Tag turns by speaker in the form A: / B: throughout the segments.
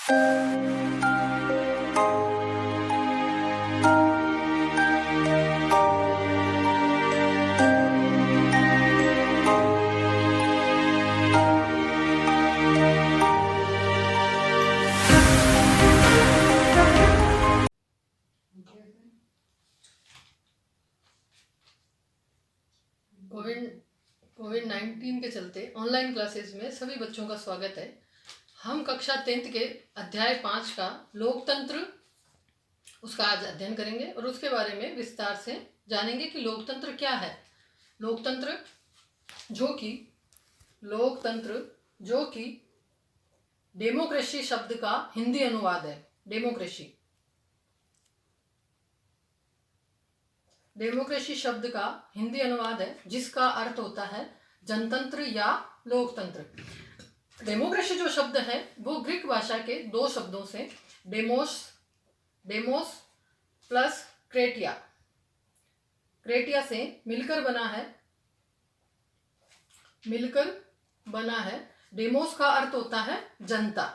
A: Covid 19 के चलते online classes में सभी बच्चों का स्वागत है। हम कक्षा 10th के अध्याय 5 का लोकतंत्र उसका आज अध्ययन करेंगे और उसके बारे में विस्तार से जानेंगे कि लोकतंत्र क्या है। लोकतंत्र जो कि डेमोक्रेसी शब्द का हिंदी अनुवाद है। डेमोक्रेसी शब्द का हिंदी अनुवाद है, जिसका अर्थ होता है जनतंत्र या लोकतंत्र। डेमोक्रेसी जो शब्द है वो ग्रीक भाषा के दो शब्दों से डेमोस प्लस क्रेटिया से मिलकर बना है। डेमोस का अर्थ होता है जनता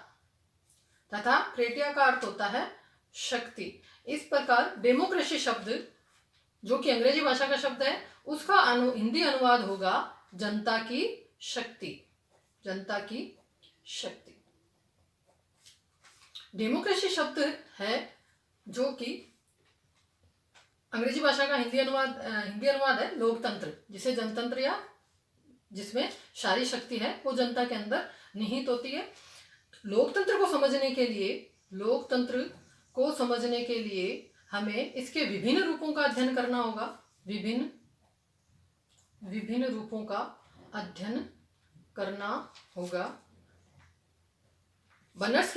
A: तथा क्रेटिया का अर्थ होता है शक्ति। इस प्रकार डेमोक्रेसी शब्द जो कि अंग्रेजी भाषा का शब्द है, उसका हिंदी अनुवाद होगा जनता की शक्ति। डेमोक्रेसी शब्द है जो कि अंग्रेजी भाषा का हिंदी अनुवाद है लोकतंत्र, जिसे जनतंत्र या जिसमें सारी शक्ति है वो जनता के अंदर निहित होती है। लोकतंत्र को समझने के लिए हमें इसके विभिन्न रूपों का अध्ययन करना होगा। विभिन्न रूपों का अध्ययन करना होगा। बर्नस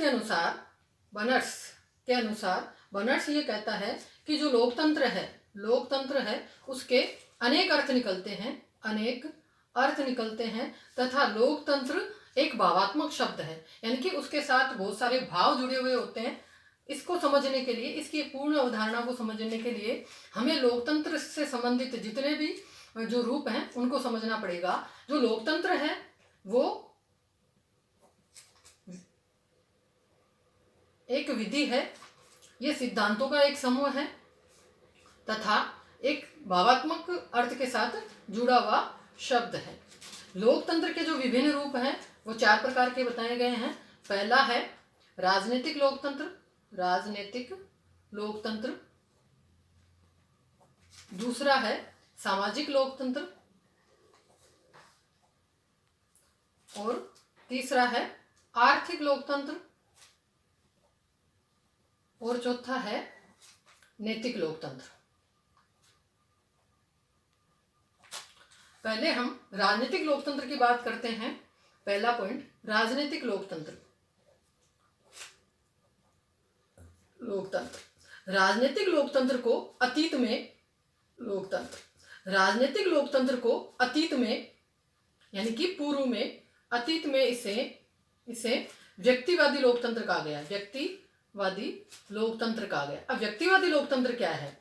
A: ये कहता है कि जो लोकतंत्र है उसके अनेक अर्थ निकलते हैं तथा लोकतंत्र एक भावात्मक शब्द है, यानी कि उसके साथ बहुत सारे भाव जुड़े हुए होते हैं। इसको समझने के लिए, इसकी पूर्ण अवधारणा को समझने के लिए हमें लोकतंत्र से संबंधित जितने भी जो रूप हैं उनको समझना पड़ेगा। जो लोकतंत्र है वो एक विधि है, ये सिद्धांतों का एक समूह है तथा एक भावात्मक अर्थ के साथ जुड़ा हुआ शब्द है। लोकतंत्र के जो विभिन्न रूप हैं वो 4 प्रकार के बताए गए हैं। पहला है राजनीतिक लोकतंत्र, दूसरा है सामाजिक लोकतंत्र और तीसरा है आर्थिक लोकतंत्र और चौथा है नैतिक लोकतंत्र। पहले हम राजनीतिक लोकतंत्र की बात करते हैं। पहला पॉइंट, राजनीतिक लोकतंत्र। राजनीतिक लोकतंत्र को अतीत में यानी कि पूर्व में, अतीत में इसे व्यक्तिवादी लोकतंत्र कहा गया। अब व्यक्तिवादी लोकतंत्र क्या है?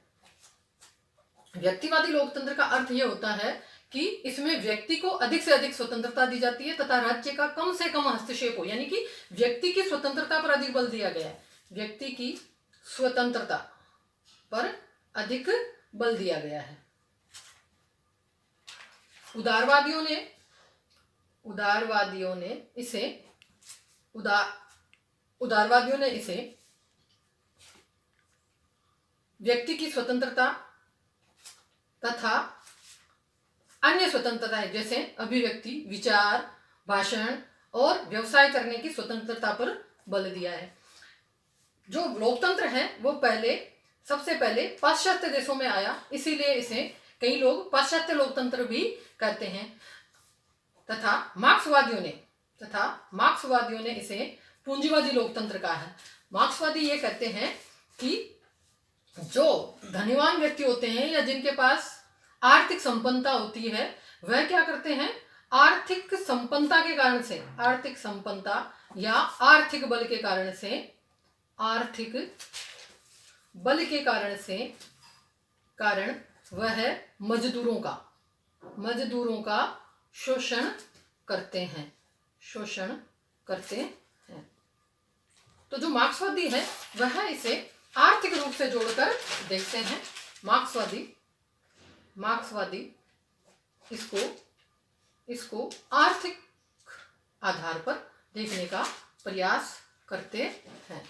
A: व्यक्तिवादी लोकतंत्र का अर्थ यह होता है कि इसमें व्यक्ति को अधिक से अधिक स्वतंत्रता दी जाती है तथा राज्य का कम से कम हस्तक्षेप हो, यानी कि व्यक्ति की स्वतंत्रता पर अधिक बल दिया गया है। व्यक्ति की स्वतंत्रता पर अधिक बल दिया गया है। उदारवादियों ने इसे व्यक्ति की स्वतंत्रता तथा अन्य स्वतंत्रताएं जैसे अभिव्यक्ति, विचार, भाषण और व्यवसाय करने की स्वतंत्रता पर बल दिया है। जो लोकतंत्र है वो सबसे पहले पाश्चात्य देशों में आया, इसीलिए इसे कई लोग पाश्चात्य लोकतंत्र भी कहते हैं। तथा मार्क्सवादियों ने इसे पूंजीवादी लोकतंत्र कहा है। मार्क्सवादी ये कहते हैं कि जो धनवान व्यक्ति होते हैं या जिनके पास आर्थिक संपन्नता होती है, वह क्या करते हैं? आर्थिक संपन्नता या आर्थिक बल के कारण वह मजदूरों का शोषण करते हैं। तो जो मार्क्सवादी है वह इसे आर्थिक रूप से जोड़कर देखते हैं। मार्क्सवादी इसको आर्थिक आधार पर देखने का प्रयास करते हैं।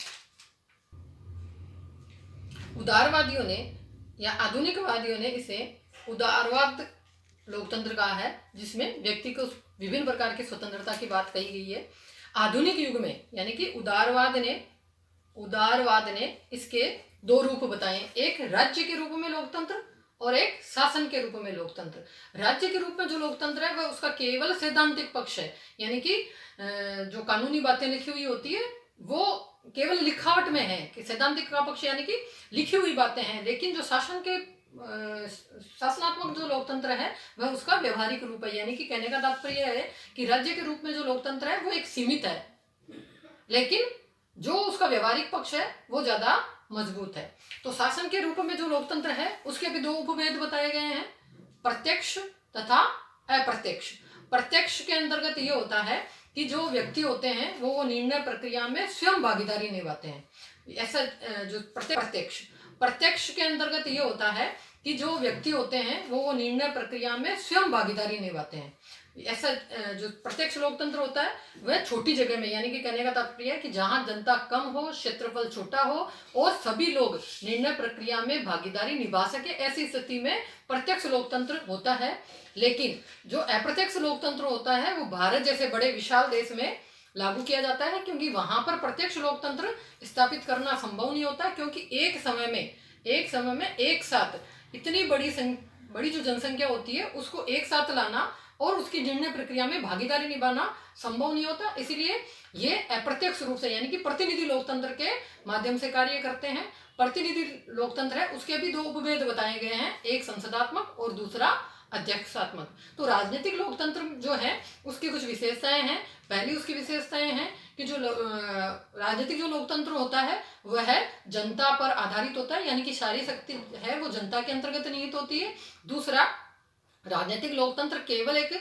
A: उदारवादियों ने या आधुनिकवादियों ने इसे उदारवाद लोकतंत्र कहा है, जिसमें व्यक्ति को विभिन्न प्रकार की स्वतंत्रता की बात कही गई है। आधुनिक युग में यानी कि उदारवाद ने इसके दो रूप बताए, एक राज्य के रूप में लोकतंत्र और एक शासन के रूप में लोकतंत्र। राज्य के रूप में जो लोकतंत्र है वह उसका केवल सैद्धांतिक पक्ष है, यानी कि जो कानूनी बातें लिखी हुई होती है वो केवल लिखावट में है कि सैद्धांतिक का पक्ष यानी कि लिखी हुई बातें हैं। लेकिन जो शासनात्मक जो लोकतंत्र है वह उसका व्यवहारिक रूप है, यानी कि कहने का तात्पर्य है कि राज्य के रूप में जो लोकतंत्र है वो एक सीमित है, लेकिन जो उसका व्यवहारिक पक्ष है वो ज्यादा मजबूत है। तो शासन के रूप में जो लोकतंत्र है उसके भी दो उपभेद बताए गए हैं, प्रत्यक्ष तथा अप्रत्यक्ष। प्रत्यक्ष के अंतर्गत ये होता है कि जो व्यक्ति होते हैं वो निर्णय प्रक्रिया में स्वयं भागीदारी निभाते हैं। ऐसा जो प्रत्यक्ष के अंतर्गत ये होता है कि जो व्यक्ति होते हैं वो निर्णय प्रक्रिया में स्वयं भागीदारी निभाते हैं। ऐसा जो प्रत्यक्ष लोकतंत्र होता है वह छोटी जगह में, यानी कि कहने का तात्पर्य है कि जहां जनता कम हो, क्षेत्रफल छोटा हो और सभी लोग निर्णय प्रक्रिया में भागीदारी निभा सके, ऐसी स्थिति में प्रत्यक्ष लोकतंत्र होता है। लेकिन जो अप्रत्यक्ष लोकतंत्र होता है वो भारत जैसे बड़े विशाल देश में लागू किया जाता है, क्योंकि वहां पर प्रत्यक्ष लोकतंत्र स्थापित करना संभव नहीं होता, क्योंकि एक समय में एक साथ इतनी बड़ी जो जनसंख्या होती है उसको एक साथ लाना और उसकी निर्णय प्रक्रिया में भागीदारी निभाना संभव नहीं होता। इसीलिए ये अप्रत्यक्ष रूप से यानी कि प्रतिनिधि लोकतंत्र के माध्यम से कार्य करते हैं। प्रतिनिधि लोकतंत्र है उसके भी दो उपभेद बताए गए हैं, एक संसदात्मक और दूसरा अध्यक्षात्मक। तो राजनीतिक लोकतंत्र जो है उसकी कुछ विशेषताएं हैं। पहली उसकी विशेषताएं हैं कि जो राजनीतिक जो लोकतंत्र होता है वह जनता पर आधारित होता है, यानी कि सारी शक्ति है वो जनता के अंतर्गत निहित होती है। दूसरा, राजनीतिक लोकतंत्र केवल एक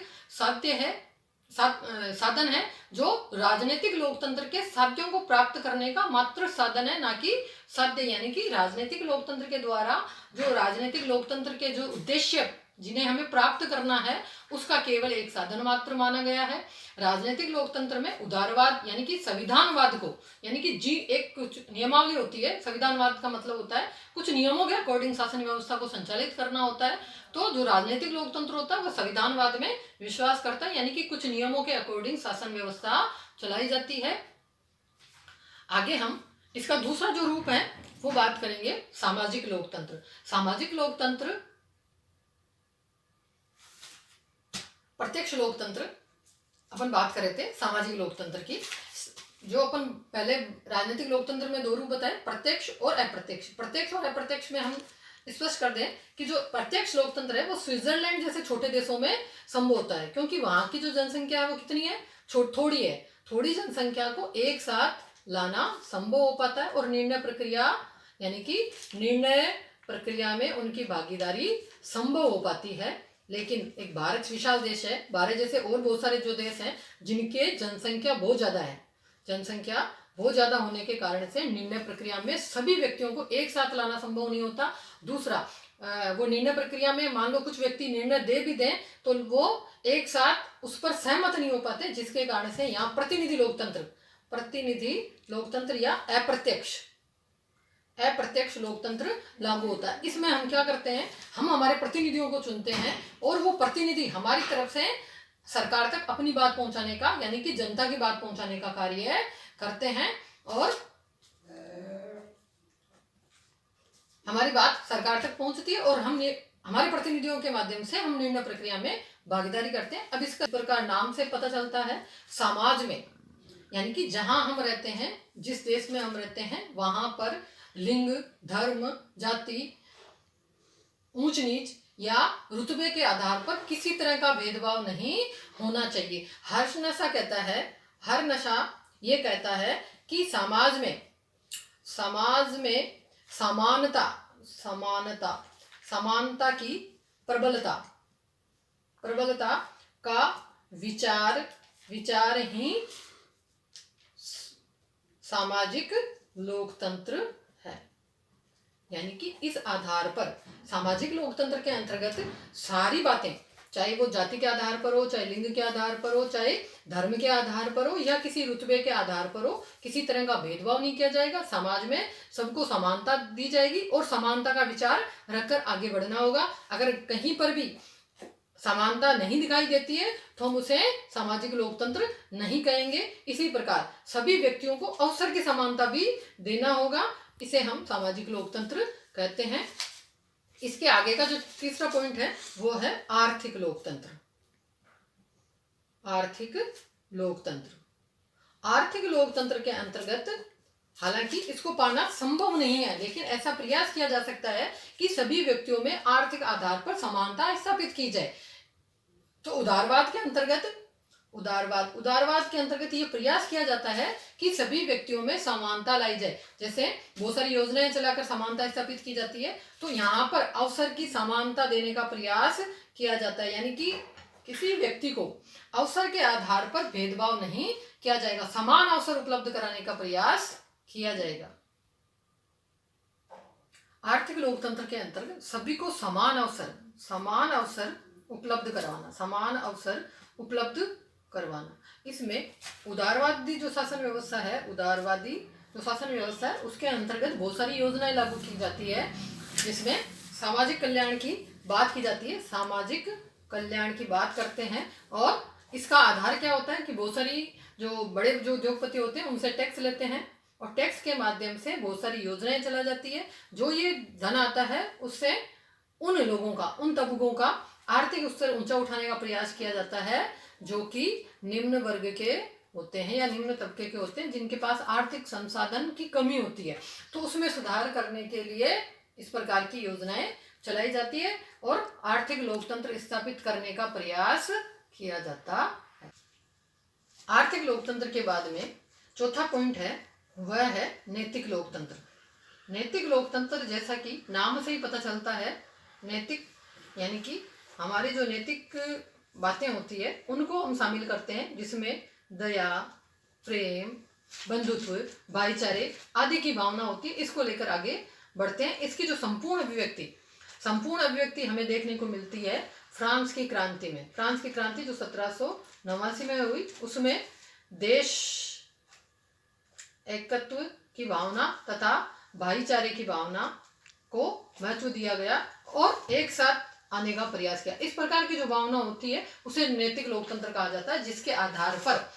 A: साधन है जो राजनीतिक लोकतंत्र के साध्यों को प्राप्त करने का मात्र साधन है, ना कि साध्य। यानी कि राजनीतिक लोकतंत्र के द्वारा जो राजनीतिक लोकतंत्र के जो उद्देश्य जिन्हें हमें प्राप्त करना है उसका केवल एक साधन मात्र माना गया है। राजनीतिक लोकतंत्र में उदारवाद यानी कि संविधानवाद को, यानी कि एक कुछ नियमावली होती है। संविधानवाद का मतलब होता है कुछ नियमों के अकॉर्डिंग शासन व्यवस्था को संचालित करना होता है। तो जो राजनीतिक लोकतंत्र होता है वह संविधानवाद में विश्वास करता है, यानी कि कुछ नियमों के अकॉर्डिंग शासन व्यवस्था चलाई जाती है। आगे हम इसका दूसरा जो रूप है वो बात करेंगे सामाजिक लोकतंत्र। सामाजिक लोकतंत्र, प्रत्यक्ष लोकतंत्र अपन बात कर रहे थे सामाजिक लोकतंत्र की। जो अपन पहले राजनीतिक लोकतंत्र में दो रूप बताए, प्रत्यक्ष और अप्रत्यक्ष। प्रत्यक्ष और अप्रत्यक्ष में हम स्पष्ट कर दें कि जो प्रत्यक्ष लोकतंत्र है वो स्विट्जरलैंड जैसे छोटे देशों में संभव होता है, क्योंकि वहां की जो जनसंख्या है वो कितनी है, थोड़ी है। थोड़ी जनसंख्या को एक साथ लाना संभव हो पाता है और निर्णय प्रक्रिया यानी कि निर्णय प्रक्रिया में उनकी भागीदारी संभव हो पाती है। लेकिन एक भारत विशाल देश है, भारत जैसे और बहुत सारे जो देश हैं जिनके जनसंख्या बहुत ज्यादा है, जनसंख्या बहुत ज्यादा होने के कारण से निर्णय प्रक्रिया में सभी व्यक्तियों को एक साथ लाना संभव नहीं होता। दूसरा, वो निर्णय प्रक्रिया में मान लो कुछ व्यक्ति निर्णय दे भी दें तो वो एक साथ उस पर सहमत नहीं हो पाते, जिसके कारण से यहाँ प्रतिनिधि लोकतंत्र या अप्रत्यक्ष लोकतंत्र लागू होता है। इसमें हम क्या करते हैं, हम हमारे प्रतिनिधियों को चुनते हैं और वो प्रतिनिधि हमारी तरफ से सरकार तक अपनी बात पहुंचाने का यानी कि जनता की बात पहुंचाने का कार्य करते हैं और हमारी बात सरकार तक पहुंचती है और हम हमारे प्रतिनिधियों के माध्यम से हम निर्णय प्रक्रिया में भागीदारी करते हैं। अब इसका प्रकार नाम से पता चलता है, समाज में यानी कि जहां हम रहते हैं, जिस देश में हम रहते हैं वहां पर लिंग, धर्म, जाति, ऊंच नीच या रुतबे के आधार पर किसी तरह का भेदभाव नहीं होना चाहिए। हर नशा ये कहता है कि समाज में समानता की प्रबलता का विचार ही सामाजिक लोकतंत्र है। यानी कि इस आधार पर सामाजिक लोकतंत्र के अंतर्गत सारी बातें, चाहे वो जाति के आधार पर हो, चाहे लिंग के आधार पर हो, चाहे धर्म के आधार पर हो, या किसी रुतबे के आधार पर हो, किसी तरह का भेदभाव नहीं किया जाएगा। समाज में सबको समानता दी जाएगी और समानता का विचार रखकर आगे बढ़ना होगा। अगर कहीं पर भी समानता नहीं दिखाई देती है तो हम उसे सामाजिक लोकतंत्र नहीं कहेंगे। इसी प्रकार सभी व्यक्तियों को अवसर की समानता भी देना होगा, इसे हम सामाजिक लोकतंत्र कहते हैं। इसके आगे का जो तीसरा पॉइंट है वो है आर्थिक लोकतंत्र। आर्थिक लोकतंत्र, आर्थिक लोकतंत्र के अंतर्गत हालांकि इसको पाना संभव नहीं है, लेकिन ऐसा प्रयास किया जा सकता है कि सभी व्यक्तियों में आर्थिक आधार पर समानता स्थापित की जाए। तो उदारवाद के अंतर्गत ये प्रयास किया जाता है कि सभी व्यक्तियों में समानता लाई जाए। जैसे बहुत सारी योजनाएं चलाकर समानता स्थापित की जाती है, तो यहाँ पर अवसर की समानता देने का प्रयास किया जाता है। यानी कि किसी व्यक्ति को अवसर के आधार पर भेदभाव नहीं किया जाएगा, समान अवसर उपलब्ध कराने का प्रयास किया जाएगा। आर्थिक लोकतंत्र के अंतर्गत सभी को समान अवसर उपलब्ध करवाना। इसमें उदारवादी जो शासन व्यवस्था है, उसके अंतर्गत बहुत सारी योजनाएं लागू की जाती है, जिसमें सामाजिक कल्याण की बात की जाती है। सामाजिक कल्याण की बात करते हैं और इसका आधार क्या होता है कि बहुत सारी जो बड़े जो उद्योगपति होते हैं उनसे टैक्स लेते हैं और टैक्स के माध्यम से बहुत सारी योजनाएं चलाई जाती है। जो ये धन आता है उससे उन तबकों का आर्थिक स्तर ऊंचा उठाने का प्रयास किया जाता है जो कि निम्न वर्ग के होते हैं या निम्न तबके के होते हैं, जिनके पास आर्थिक संसाधन की कमी होती है। तो उसमें सुधार करने के लिए इस प्रकार की योजनाएं चलाई जाती है और आर्थिक लोकतंत्र स्थापित करने का प्रयास किया जाता है। आर्थिक लोकतंत्र के बाद में चौथा पॉइंट है वह है नैतिक लोकतंत्र। नैतिक लोकतंत्र जैसा कि नाम से ही पता चलता है, नैतिक यानी कि हमारी जो नैतिक बातें होती है उनको हम शामिल करते हैं, जिसमें दया, प्रेम, बंधुत्व, भाईचारे आदि की भावना होती है। इसको लेकर आगे बढ़ते हैं। इसकी जो संपूर्ण अभिव्यक्ति हमें देखने को मिलती है फ्रांस की क्रांति में। फ्रांस की क्रांति जो 1789 में हुई, उसमें देश एकत्व की भावना तथा भाईचारे की भावना को महत्व दिया गया और एक साथ आने का प्रयास किया। इस प्रकार की जो भावना होती है उसे नैतिक लोकतंत्र कहा जाता है, जिसके आधार पर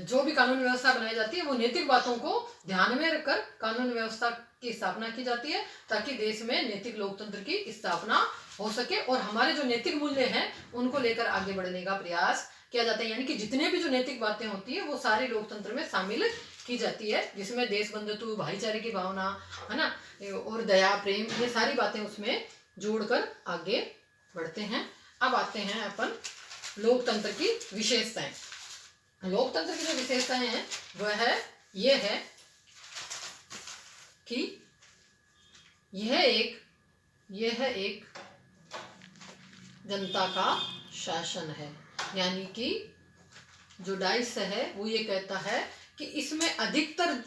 A: जो भी कानून व्यवस्था बनाई जाती है वो नैतिक बातों को ध्यान में रखकर कानून व्यवस्था की स्थापना की जाती है, ताकि देश में नैतिक लोकतंत्र की स्थापना हो सके और हमारे जो नैतिक मूल्य हैं उनको लेकर आगे बढ़ने का प्रयास किया जाता है। यानी कि जितने भी जो नैतिक बातें होती है वो सारे लोकतंत्र में शामिल की जाती है, जिसमें देश बंधुत्व, भाईचारे की भावना है ना, और दया, प्रेम, ये सारी बातें उसमें जोड़कर आगे बढ़ते हैं। अब आते हैं अपन लोकतंत्र की विशेषताएं। लोकतंत्र की जो विशेषताएं हैं वह ये है कि यह एक जनता का शासन है। यानी कि जो डाइस है वो ये कहता है कि इसमें अधिकतर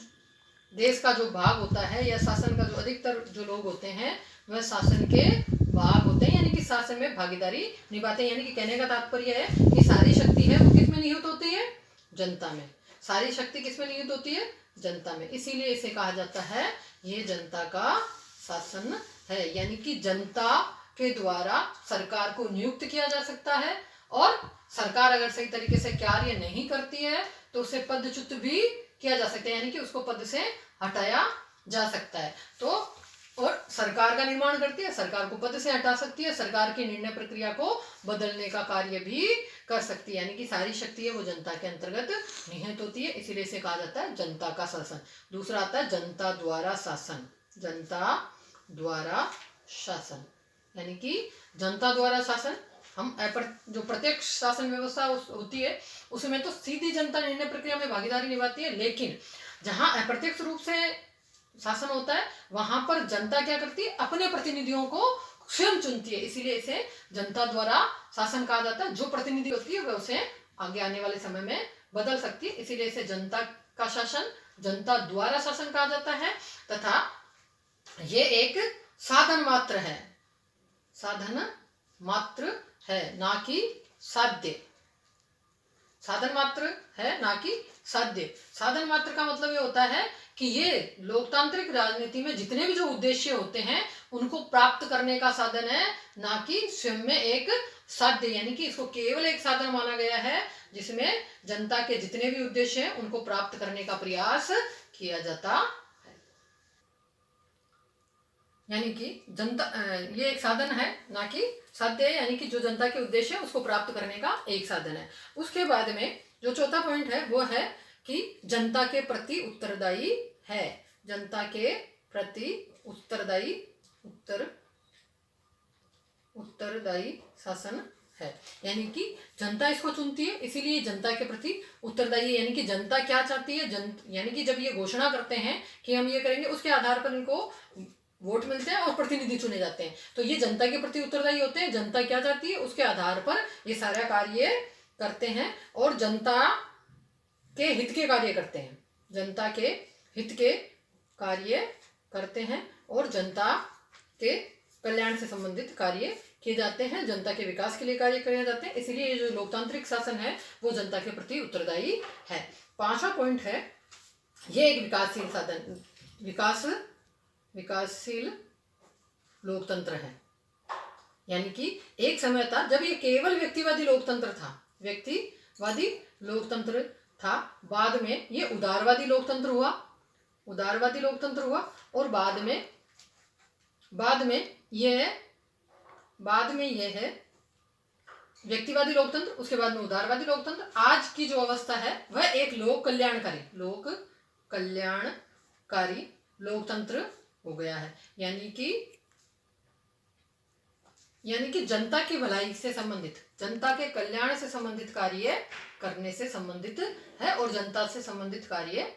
A: देश का जो भाग होता है या शासन का जो अधिकतर जो लोग होते हैं वह शासन के भाग होते हैं, यानी कि शासन में भागीदारी निभाते हैं। यानी कि कहने का तात्पर्य है कि सारी शक्ति है वो किसमें निहित होती है? जनता में। सारी शक्ति किसमें निहित होती है? जनता में। इसीलिए इसे कहा जाता है ये जनता का शासन है। यानी कि जनता के द्वारा सरकार को नियुक्त किया जा सकता है और सरकार अगर सही तरीके से कार्य नहीं करती है तो उसे पदच्युत भी किया जा सकता है, यानी कि उसको पद से हटाया जा सकता है। तो और सरकार का निर्माण करती है, सरकार को पद से हटा सकती है, सरकार की निर्णय प्रक्रिया को बदलने का कार्य भी कर सकती है। यानी कि सारी शक्ति है वो जनता के अंतर्गत निहित होती है, इसीलिए इसे कहा जाता है जनता का शासन। दूसरा आता है जनता द्वारा शासन। जनता द्वारा शासन यानी कि जनता द्वारा शासन हम जो प्रत्यक्ष शासन व्यवस्था होती है उसमें तो सीधी जनता निर्णय प्रक्रिया में भागीदारी निभाती है, लेकिन जहां अप्रत्यक्ष रूप से शासन होता है वहां पर जनता क्या करती है? अपने प्रतिनिधियों को स्वयं चुनती है, इसीलिए इसे जनता द्वारा शासन कहा जाता है। जो प्रतिनिधि होती है वह उसे आगे आने वाले समय में बदल सकती है, इसीलिए इसे जनता का शासन जनता द्वारा शासन कहा जाता है, तथा ये एक साधन मात्र है, साधन मात्र है, ना कि साध्य। साधन मात्र है, ना कि साध्य। साधन मात्र का मतलब ये होता है कि ये लोकतांत्रिक राजनीति में जितने भी जो उद्देश्य होते हैं उनको प्राप्त करने का साधन है, ना कि स्वयं में एक साध्य। यानी कि इसको केवल एक साधन माना गया है जिसमें जनता के जितने भी उद्देश्य हैं उनको प्राप्त करने का प्रयास किया जाता है। यानी कि जनता ये एक साधन है, ना कि साध्य है, यानी कि जो जनता के उद्देश्य है उसको प्राप्त करने का एक साधन है। उसके बाद में जो चौथा पॉइंट है वो है कि जनता के प्रति उत्तरदायी है। जनता के प्रति उत्तरदायी शासन है। यानी कि जनता इसको चुनती है, इसीलिए जनता के प्रति उत्तरदायी। यानी कि जनता क्या चाहती है, यानी कि जब ये घोषणा करते हैं कि हम ये करेंगे, उसके आधार पर इनको वोट मिलते हैं और प्रतिनिधि चुने जाते हैं। तो ये जनता के प्रति उत्तरदायी होते हैं। जनता क्या चाहती है उसके आधार पर ये सारा कार्य करते हैं और जनता के हित के कार्य करते हैं। जनता के हित के कार्य करते हैं और जनता के कल्याण से संबंधित कार्य किए जाते हैं, जनता के विकास के लिए कार्य किए जाते हैं। इसलिए ये जो लोकतांत्रिक शासन है वो जनता के प्रति उत्तरदायी है। पांचवा पॉइंट है, ये एक विकासशील साधन, विकासशील लोकतंत्र है। यानी कि एक समय था जब ये केवल व्यक्तिवादी लोकतंत्र था, बाद में ये उदारवादी लोकतंत्र हुआ और बाद में यह है व्यक्तिवादी लोकतंत्र, उसके बाद में उदारवादी लोकतंत्र। आज की जो अवस्था है वह एक लोक कल्याणकारी लोकतंत्र हो गया है। यानी कि जनता की भलाई से संबंधित, जनता के कल्याण से संबंधित कार्य करने से संबंधित है और जनता से संबंधित कार्य